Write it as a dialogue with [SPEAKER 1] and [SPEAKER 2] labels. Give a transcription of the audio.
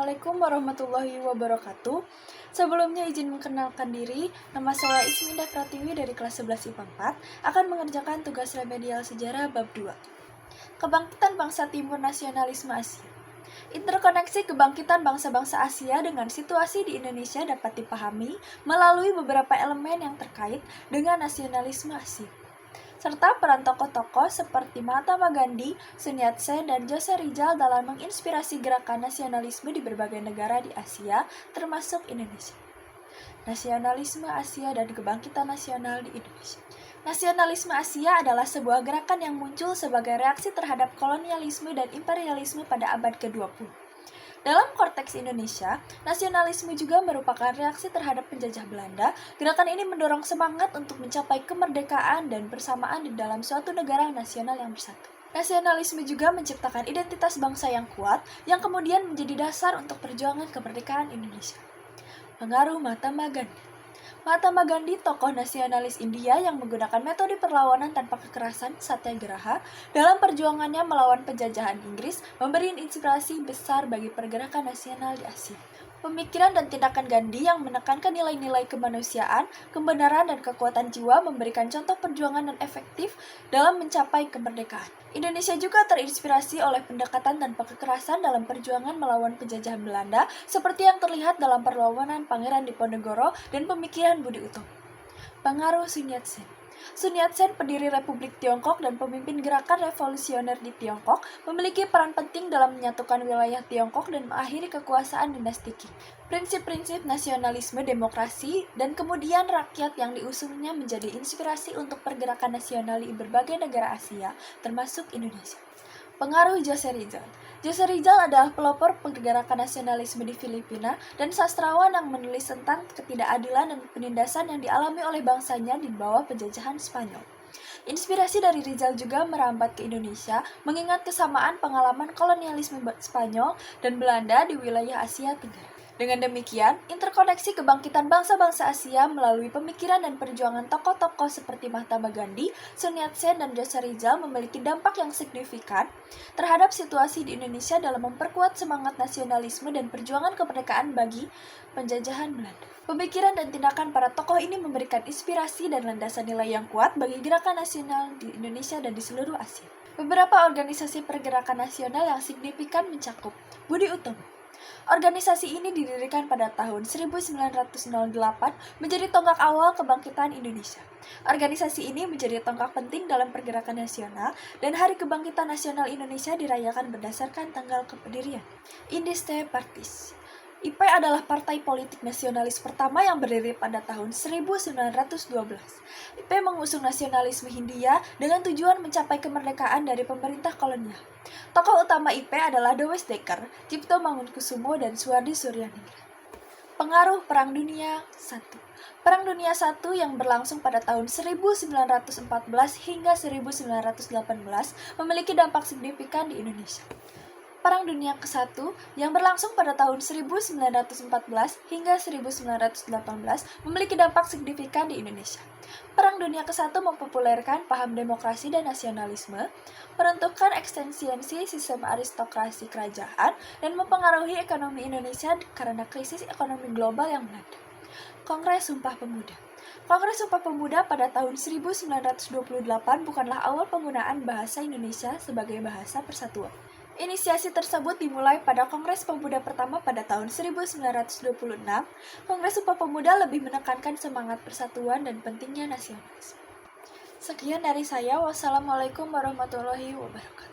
[SPEAKER 1] Assalamualaikum warahmatullahi wabarakatuh. Sebelumnya izin mengenalkan diri, nama saya Ismindah Pratiwi dari kelas 11 IPA 4 akan mengerjakan tugas remedial sejarah bab 2. Kebangkitan Bangsa Timur Nasionalisme Asia. Interkoneksi kebangkitan bangsa-bangsa Asia dengan situasi di Indonesia dapat dipahami melalui beberapa elemen yang terkait dengan nasionalisme Asia, serta peran tokoh-tokoh seperti Mahatma Gandhi, Sun Yat-sen, dan Jose Rizal dalam menginspirasi gerakan nasionalisme di berbagai negara di Asia, termasuk Indonesia. Nasionalisme Asia dan kebangkitan nasional di Indonesia. Nasionalisme Asia adalah sebuah gerakan yang muncul sebagai reaksi terhadap kolonialisme dan imperialisme pada abad ke-20. Dalam konteks Indonesia, nasionalisme juga merupakan reaksi terhadap penjajah Belanda. Gerakan ini mendorong semangat untuk mencapai kemerdekaan dan persamaan di dalam suatu negara nasional yang bersatu. Nasionalisme juga menciptakan identitas bangsa yang kuat, yang kemudian menjadi dasar untuk perjuangan kemerdekaan Indonesia. Pengaruh Mahatma Gandhi. Mahatma Gandhi, tokoh nasionalis India yang menggunakan metode perlawanan tanpa kekerasan (satyagraha) dalam perjuangannya melawan penjajahan Inggris, memberi inspirasi besar bagi pergerakan nasional di Asia. Pemikiran dan tindakan Gandhi yang menekankan nilai-nilai kemanusiaan, kebenaran, dan kekuatan jiwa memberikan contoh perjuangan dan efektif dalam mencapai kemerdekaan. Indonesia juga terinspirasi oleh pendekatan tanpa kekerasan dalam perjuangan melawan penjajahan Belanda, seperti yang terlihat dalam perlawanan Pangeran Diponegoro dan pemikiran Budi Utomo. Pengaruh Sun Yat-sen. Sun Yat-sen, pendiri Republik Tiongkok dan pemimpin gerakan revolusioner di Tiongkok, memiliki peran penting dalam menyatukan wilayah Tiongkok dan mengakhiri kekuasaan dinasti Qing. Prinsip-prinsip nasionalisme, demokrasi, dan kemudian rakyat yang diusungnya menjadi inspirasi untuk pergerakan nasional di berbagai negara Asia, termasuk Indonesia. Pengaruh Jose Rizal. Jose Rizal adalah pelopor pergerakan nasionalisme di Filipina dan sastrawan yang menulis tentang ketidakadilan dan penindasan yang dialami oleh bangsanya di bawah penjajahan Spanyol. Inspirasi dari Rizal juga merambat ke Indonesia, mengingat kesamaan pengalaman kolonialisme Spanyol dan Belanda di wilayah Asia Tenggara. Dengan demikian, interkoneksi kebangkitan bangsa-bangsa Asia melalui pemikiran dan perjuangan tokoh-tokoh seperti Mahatma Gandhi, Sun Yat-sen, dan Jose Rizal memiliki dampak yang signifikan terhadap situasi di Indonesia dalam memperkuat semangat nasionalisme dan perjuangan kemerdekaan bagi penjajahan Belanda. Pemikiran dan tindakan para tokoh ini memberikan inspirasi dan landasan nilai yang kuat bagi gerakan nasional di Indonesia dan di seluruh Asia. Beberapa organisasi pergerakan nasional yang signifikan mencakup Budi Utomo. Organisasi ini didirikan pada tahun 1908 menjadi tonggak awal kebangkitan Indonesia. Organisasi ini menjadi tonggak penting dalam pergerakan nasional dan Hari Kebangkitan Nasional Indonesia dirayakan berdasarkan tanggal kependirian. Indiste Partis. IP adalah partai politik nasionalis pertama yang berdiri pada tahun 1912. IP mengusung nasionalisme Hindia dengan tujuan mencapai kemerdekaan dari pemerintah kolonial. Tokoh utama IP adalah Dewes Dekker, Cipto Mangunkusumo, dan Suhardi Suryaningrat. Pengaruh Perang Dunia I. Perang Dunia I yang berlangsung pada tahun 1914 hingga 1918 memiliki dampak signifikan di Indonesia. Perang Dunia ke-1 yang berlangsung pada tahun 1914 hingga 1918 memiliki dampak signifikan di Indonesia. Perang Dunia ke-1 mempopulerkan paham demokrasi dan nasionalisme, menentukan ekstensiasi sistem aristokrasi kerajaan, dan mempengaruhi ekonomi Indonesia karena krisis ekonomi global yang melanda. Kongres Sumpah Pemuda. Kongres Sumpah Pemuda pada tahun 1928 bukanlah awal penggunaan bahasa Indonesia sebagai bahasa persatuan. Inisiasi tersebut dimulai pada Kongres Pemuda pertama pada tahun 1926. Kongres Sumpah Pemuda lebih menekankan semangat persatuan dan pentingnya nasionalisme. Sekian dari saya. Wassalamualaikum warahmatullahi wabarakatuh.